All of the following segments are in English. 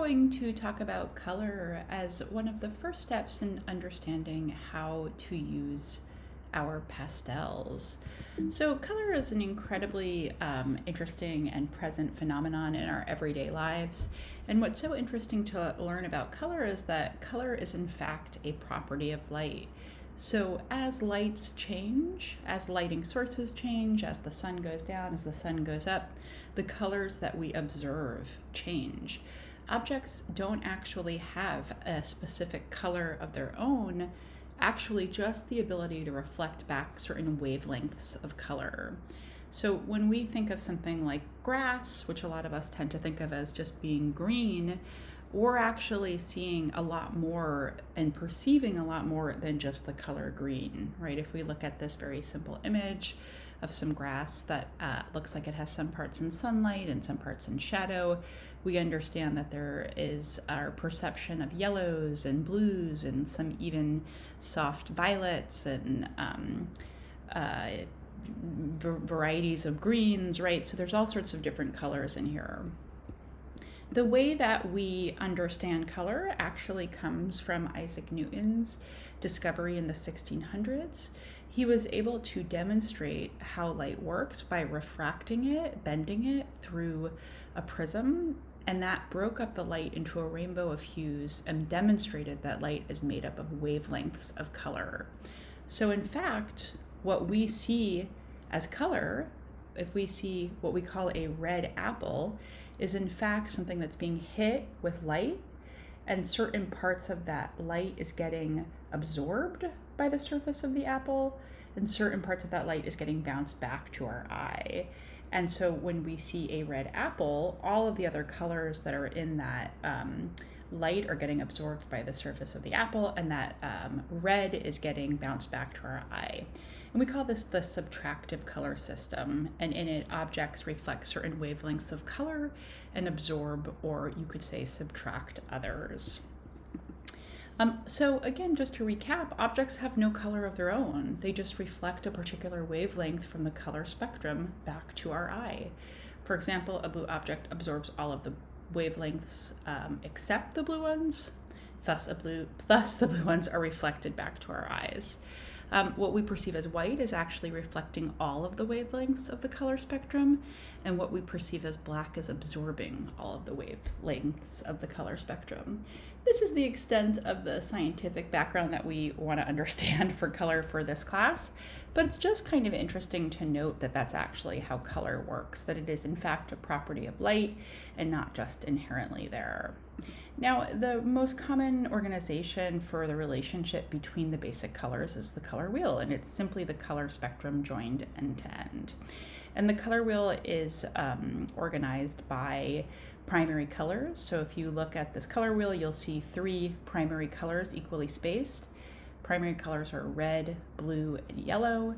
going to talk about color as one of the first steps in understanding how to use our pastels. So color is an incredibly interesting and present phenomenon in our everyday lives. And what's so interesting to learn about color is that color is in fact a property of light. So as lights change, as lighting sources change, as the sun goes down, as the sun goes up, the colors that we observe change. Objects don't actually have a specific color of their own, actually just the ability to reflect back certain wavelengths of color. So when we think of something like grass, which a lot of us tend to think of as just being green, we're actually seeing a lot more and perceiving a lot more than just the color green, right? If we look at this very simple image of some grass that looks like it has some parts in sunlight and some parts in shadow, we understand that there is our perception of yellows and blues and some even soft violets and varieties of greens, right? So there's all sorts of different colors in here. The way that we understand color actually comes from Isaac Newton's discovery in the 1600s. He was able to demonstrate how light works by refracting it, bending it through a prism, and that broke up the light into a rainbow of hues and demonstrated that light is made up of wavelengths of color. So in fact, what we see as color, if we see what we call a red apple, is in fact something that's being hit with light, and certain parts of that light is getting absorbed by the surface of the apple, and certain parts of that light is getting bounced back to our eye. And so when we see a red apple, all of the other colors that are in that light are getting absorbed by the surface of the apple, and that red is getting bounced back to our eye. And we call this the subtractive color system, and in it, objects reflect certain wavelengths of color and absorb, or you could say subtract, others. So again, just to recap, objects have no color of their own. They just reflect a particular wavelength from the color spectrum back to our eye. For example, a blue object absorbs all of the wavelengths except the blue ones. Thus the blue ones are reflected back to our eyes. What we perceive as white is actually reflecting all of the wavelengths of the color spectrum, and what we perceive as black is absorbing all of the wavelengths of the color spectrum. This is the extent of the scientific background that we want to understand for color for this class, but it's just kind of interesting to note that that's actually how color works, that it is in fact a property of light and not just inherently there. Now, the most common organization for the relationship between the basic colors is the color wheel, and it's simply the color spectrum joined end to end. And the color wheel is organized by primary colors. So if you look at this color wheel, you'll see three primary colors equally spaced. Primary colors are red, blue, and yellow.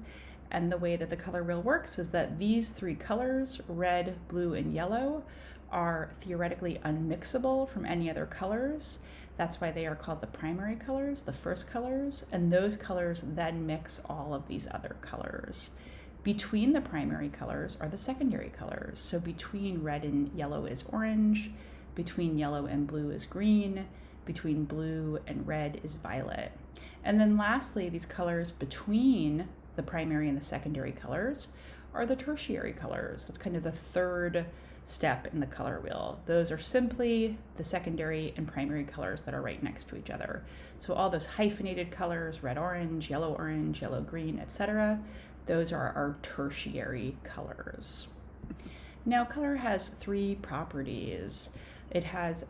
And the way that the color wheel works is that these three colors, red, blue, and yellow, are theoretically unmixable from any other colors. That's why they are called the primary colors, the first colors, and those colors then mix all of these other colors. Between the primary colors are the secondary colors. So between red and yellow is orange, between yellow and blue is green, between blue and red is violet. And then lastly, these colors between the primary and the secondary colors are the tertiary colors. That's kind of the third step in the color wheel. Those are simply the secondary and primary colors that are right next to each other. So all those hyphenated colors, red-orange, yellow-green, etc., those are our tertiary colors. Now, color has three properties. It has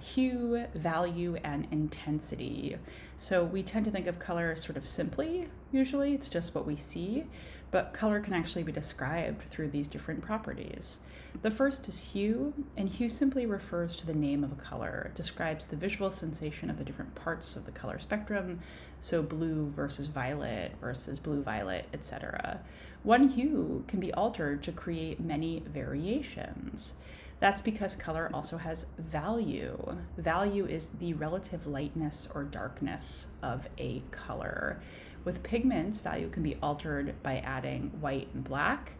hue, value, and intensity. So we tend to think of color sort of simply, usually. It's just what we see. But color can actually be described through these different properties. The first is hue, and hue simply refers to the name of a color. It describes the visual sensation of the different parts of the color spectrum, so blue versus violet versus blue-violet, etc. One hue can be altered to create many variations. That's because color also has value. Value is the relative lightness or darkness of a color. With pigments, value can be altered by adding white and black.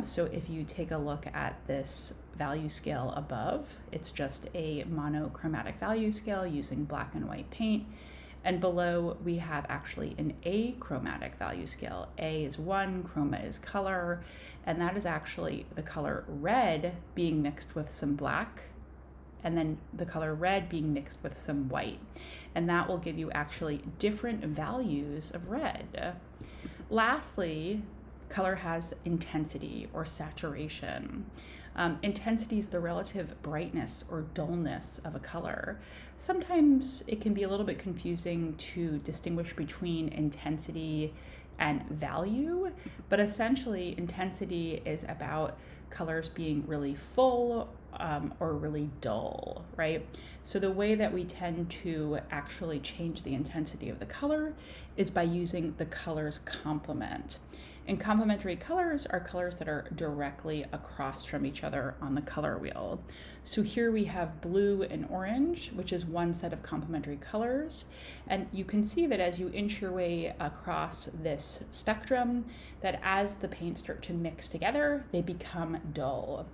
So if you take a look at this value scale above, it's just a monochromatic value scale using black and white paint. And below we have actually an achromatic value scale. A is 1, chroma is color, and that is actually the color red being mixed with some black, and then the color red being mixed with some white. And that will give you actually different values of red. Lastly, color has intensity or saturation. Intensity is the relative brightness or dullness of a color. Sometimes it can be a little bit confusing to distinguish between intensity and value, but essentially intensity is about colors being really full or really dull, right? So the way that we tend to actually change the intensity of the color is by using the color's complement. And complementary colors are colors that are directly across from each other on the color wheel. So here we have blue and orange, which is one set of complementary colors. And you can see that as you inch your way across this spectrum, that as the paints start to mix together, they become dull.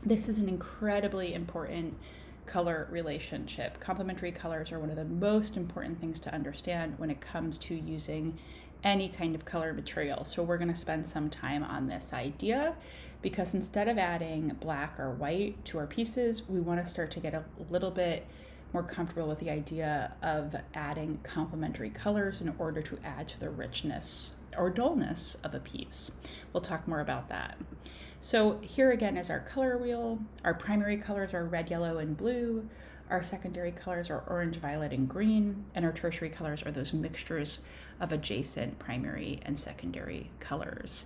This is an incredibly important color relationship. Complementary colors are one of the most important things to understand when it comes to using any kind of color material. So we're going to spend some time on this idea, because instead of adding black or white to our pieces, we want to start to get a little bit more comfortable with the idea of adding complementary colors in order to add to the richness or dullness of a piece. We'll talk more about that. So here again is our color wheel. Our primary colors are red, yellow, and blue. Our secondary colors are orange, violet, and green, and our tertiary colors are those mixtures of adjacent primary and secondary colors.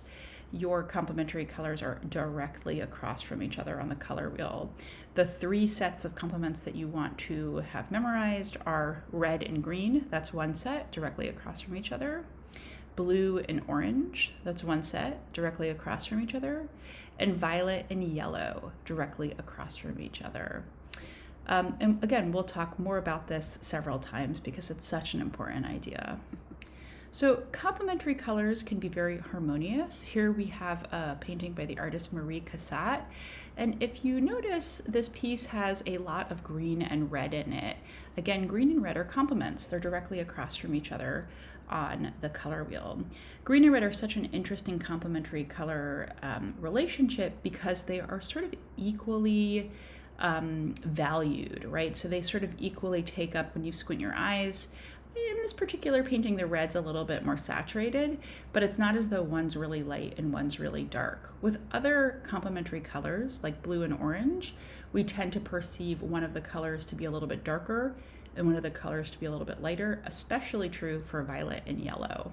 Your complementary colors are directly across from each other on the color wheel. The 3 sets of complements that you want to have memorized are red and green, that's one set, directly across from each other. Blue and orange, that's one set, directly across from each other. And violet and yellow, directly across from each other. And again, we'll talk more about this several times because it's such an important idea. So complementary colors can be very harmonious. Here we have a painting by the artist Marie Cassatt. And if you notice, this piece has a lot of green and red in it. Again, green and red are complements. They're directly across from each other on the color wheel. Green and red are such an interesting complementary color relationship because they are sort of equally valued, right? So they sort of equally take up when you squint your eyes. In this particular painting, the red's a little bit more saturated, but it's not as though one's really light and one's really dark. With other complementary colors, like blue and orange, we tend to perceive one of the colors to be a little bit darker and one of the colors to be a little bit lighter, especially true for violet and yellow.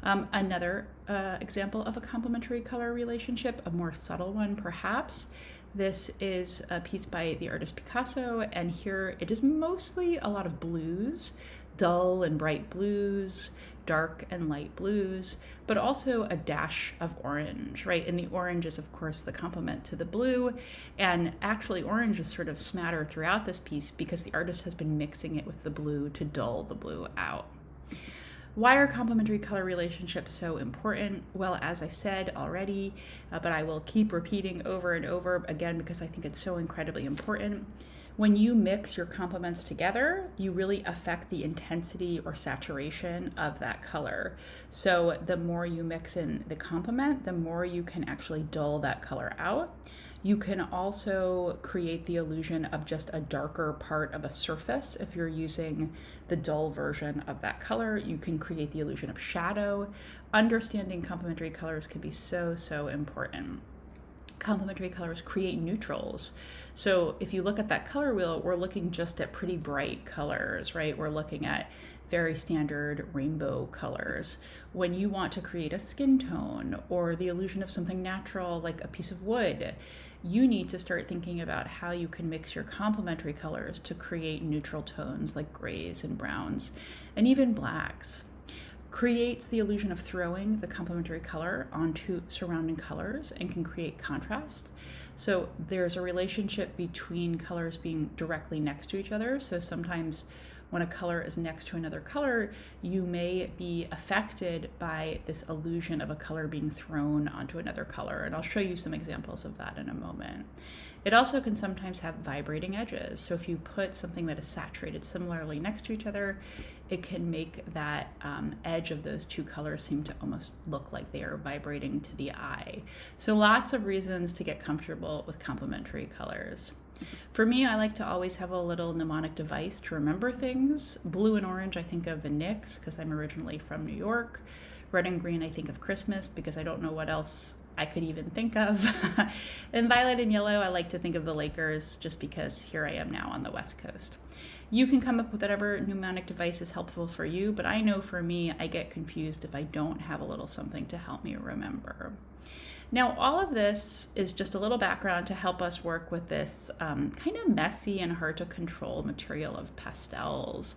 Another example of a complementary color relationship, a more subtle one perhaps. This is a piece by the artist Picasso, and here it is mostly a lot of blues, dull and bright blues, dark and light blues, but also a dash of orange, right? And the orange is, of course, the complement to the blue, and actually orange is sort of smattered throughout this piece because the artist has been mixing it with the blue to dull the blue out. Why are complementary color relationships so important? Well, as I've said already, but I will keep repeating over and over again because I think it's so incredibly important. When you mix your complements together, you really affect the intensity or saturation of that color. So the more you mix in the complement, the more you can actually dull that color out. You can also create the illusion of just a darker part of a surface. If you're using the dull version of that color, you can create the illusion of shadow. Understanding complementary colors can be so, so important. Complementary colors create neutrals. So if you look at that color wheel, we're looking just at pretty bright colors, right? We're looking at very standard rainbow colors. When you want to create a skin tone or the illusion of something natural like a piece of wood, you need to start thinking about how you can mix your complementary colors to create neutral tones like grays and browns and even blacks. Creates the illusion of throwing the complementary color onto surrounding colors and can create contrast. So there's a relationship between colors being directly next to each other. So sometimes when a color is next to another color, you may be affected by this illusion of a color being thrown onto another color. And I'll show you some examples of that in a moment. It also can sometimes have vibrating edges. So if you put something that is saturated similarly next to each other, it can make that edge of those two colors seem to almost look like they are vibrating to the eye. So lots of reasons to get comfortable with complementary colors. For me, I like to always have a little mnemonic device to remember things. Blue and orange, I think of the Knicks because I'm originally from New York. Red and green, I think of Christmas because I don't know what else I could even think of. And violet and yellow, I like to think of the Lakers just because here I am now on the West Coast. You can come up with whatever mnemonic device is helpful for you, but I know for me, I get confused if I don't have a little something to help me remember. Now, all of this is just a little background to help us work with this kind of messy and hard to control material of pastels.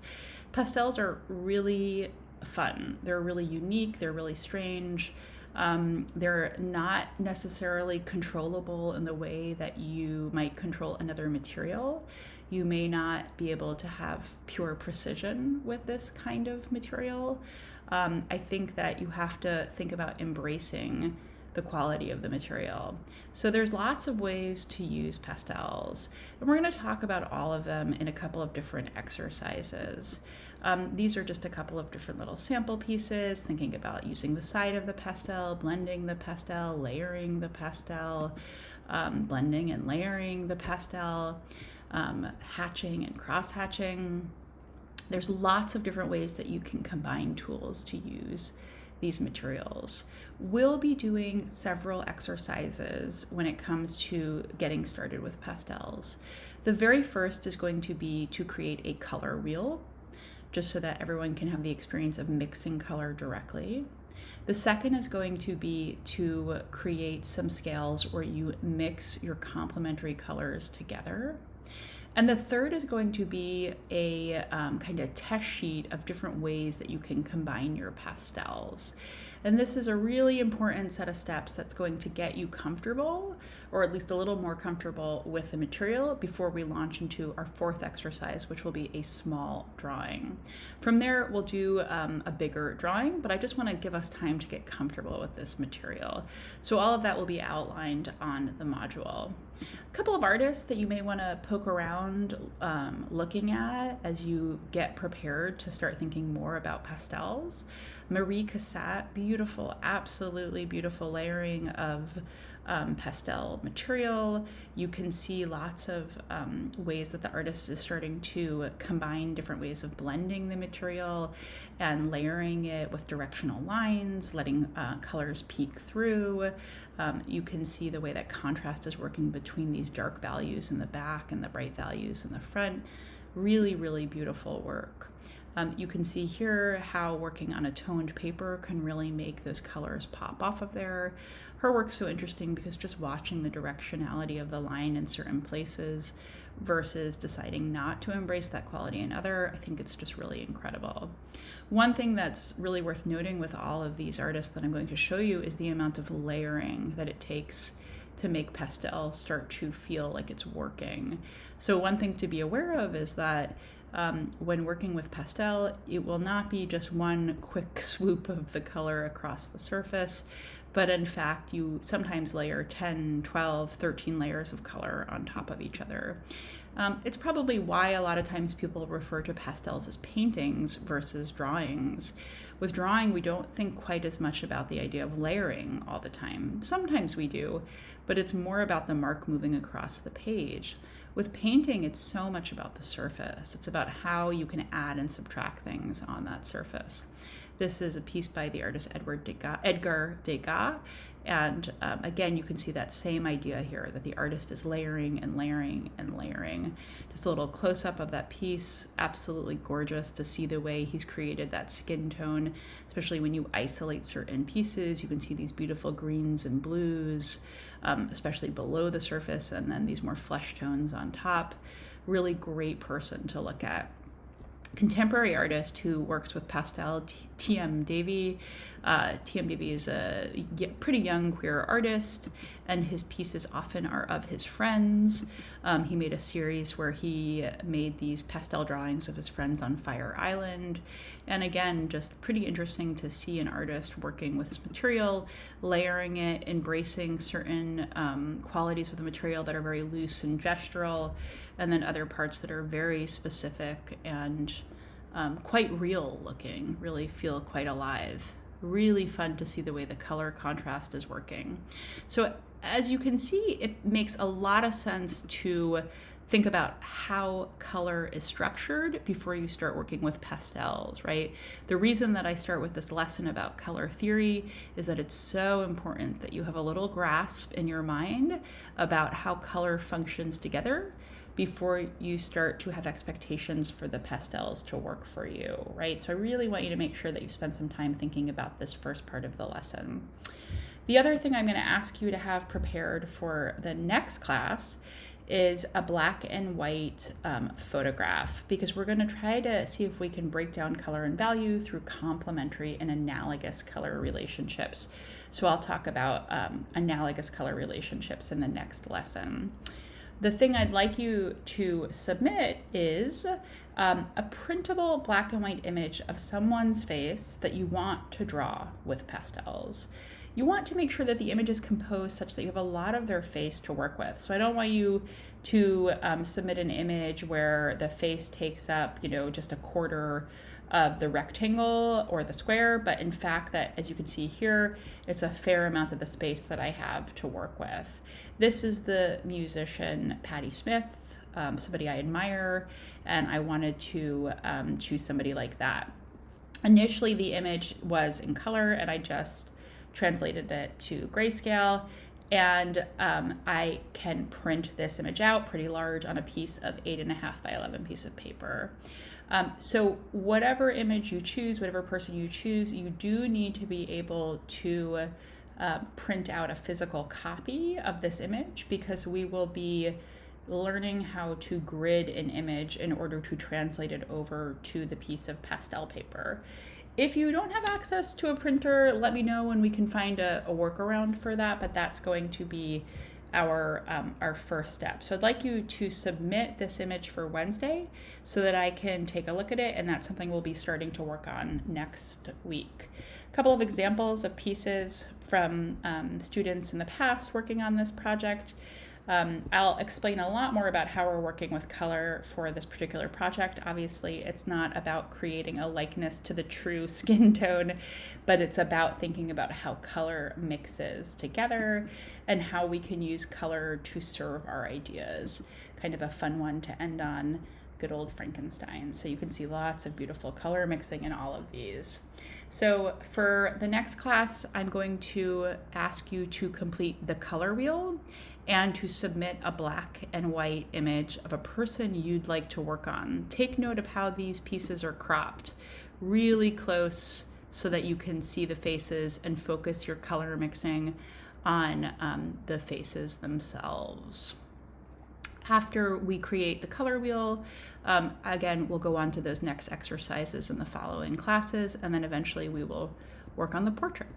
Pastels are really fun. They're really unique. They're really strange. They're not necessarily controllable in the way that you might control another material. You may not be able to have pure precision with this kind of material. I think that you have to think about embracing the quality of the material. So there's lots of ways to use pastels, and we're going to talk about all of them in a couple of different exercises. These are just a couple of different little sample pieces, thinking about using the side of the pastel, blending the pastel, layering the pastel, blending and layering the pastel, hatching and cross-hatching. There's lots of different ways that you can combine tools to use these materials. We'll be doing several exercises when it comes to getting started with pastels. The very first is going to be to create a color wheel, just so that everyone can have the experience of mixing color directly. The second is going to be to create some scales where you mix your complementary colors together. And the third is going to be a kind of test sheet of different ways that you can combine your pastels. And this is a really important set of steps that's going to get you comfortable, or at least a little more comfortable with the material before we launch into our fourth exercise, which will be a small drawing. From there, we'll do a bigger drawing, but I just want to give us time to get comfortable with this material. So all of that will be outlined on the module. A couple of artists that you may want to poke around looking at as you get prepared to start thinking more about pastels. Marie Cassatt, beautiful, absolutely beautiful layering of pastel material. You can see lots of ways that the artist is starting to combine different ways of blending the material and layering it with directional lines, letting colors peek through. You can see the way that contrast is working between these dark values in the back and the bright values in the front. Really, really beautiful work. You can see here how working on a toned paper can really make those colors pop off of there. Her work's so interesting because just watching the directionality of the line in certain places versus deciding not to embrace that quality in other, I think it's just really incredible. One thing that's really worth noting with all of these artists that I'm going to show you is the amount of layering that it takes to make pastel start to feel like it's working. So one thing to be aware of is that when working with pastel, it will not be just one quick swoop of the color across the surface, but in fact, you sometimes layer 10, 12, 13 layers of color on top of each other. It's probably why a lot of times people refer to pastels as paintings versus drawings. With drawing, we don't think quite as much about the idea of layering all the time. Sometimes we do, but it's more about the mark moving across the page. With painting, it's so much about the surface. It's about how you can add and subtract things on that surface. This is a piece by the artist Edgar Degas. And again, you can see that same idea here, that the artist is layering and layering and layering. Just a little close-up of that piece, absolutely gorgeous to see the way he's created that skin tone, especially when you isolate certain pieces. You can see these beautiful greens and blues, especially below the surface, and then these more flesh tones on top. Really great person to look at. contemporary artist who works with pastel, T.M. Davy. T.M. Davy is a pretty young queer artist, and his pieces often are of his friends. He made a series where he made these pastel drawings of his friends on Fire Island. And again, just pretty interesting to see an artist working with this material, layering it, embracing certain qualities of the material that are very loose and gestural, and then other parts that are very specific and quite real looking, really feel quite alive. Really fun to see the way the color contrast is working. So as you can see, it makes a lot of sense to think about how color is structured before you start working with pastels, right? The reason that I start with this lesson about color theory is that it's so important that you have a little grasp in your mind about how color functions together before you start to have expectations for the pastels to work for you, right? So I really want you to make sure that you spend some time thinking about this first part of the lesson. The other thing I'm going to ask you to have prepared for the next class is a black and white photograph, because we're going to try to see if we can break down color and value through complementary and analogous color relationships. So I'll talk about analogous color relationships in the next lesson. The thing I'd like you to submit is a printable black and white image of someone's face that you want to draw with pastels. You want to make sure that the image is composed such that you have a lot of their face to work with. So I don't want you to submit an image where the face takes up, just a quarter of the rectangle or the square, but in fact that, as you can see here, it's a fair amount of the space that I have to work with. This is the musician Patti Smith, somebody I admire, and I wanted to choose somebody like that. Initially, the image was in color, and I just translated it to grayscale, and I can print this image out pretty large on a piece of 8.5 by 11 piece of paper. So whatever image you choose, whatever person you choose, you do need to be able to print out a physical copy of this image, because we will be learning how to grid an image in order to translate it over to the piece of pastel paper. If you don't have access to a printer, let me know and we can find a workaround for that, but that's going to be our first step. So I'd like you to submit this image for Wednesday so that I can take a look at it, and that's something we'll be starting to work on next week. A couple of examples of pieces from students in the past working on this project. I'll explain a lot more about how we're working with color for this particular project. Obviously, it's not about creating a likeness to the true skin tone, but it's about thinking about how color mixes together and how we can use color to serve our ideas. Kind of a fun one to end on, good old Frankenstein. So you can see lots of beautiful color mixing in all of these. So for the next class, I'm going to ask you to complete the color wheel and to submit a black and white image of a person you'd like to work on. Take note of how these pieces are cropped really close so that you can see the faces and focus your color mixing on the faces themselves. After we create the color wheel, again, we'll go on to those next exercises in the following classes, and then eventually we will work on the portrait.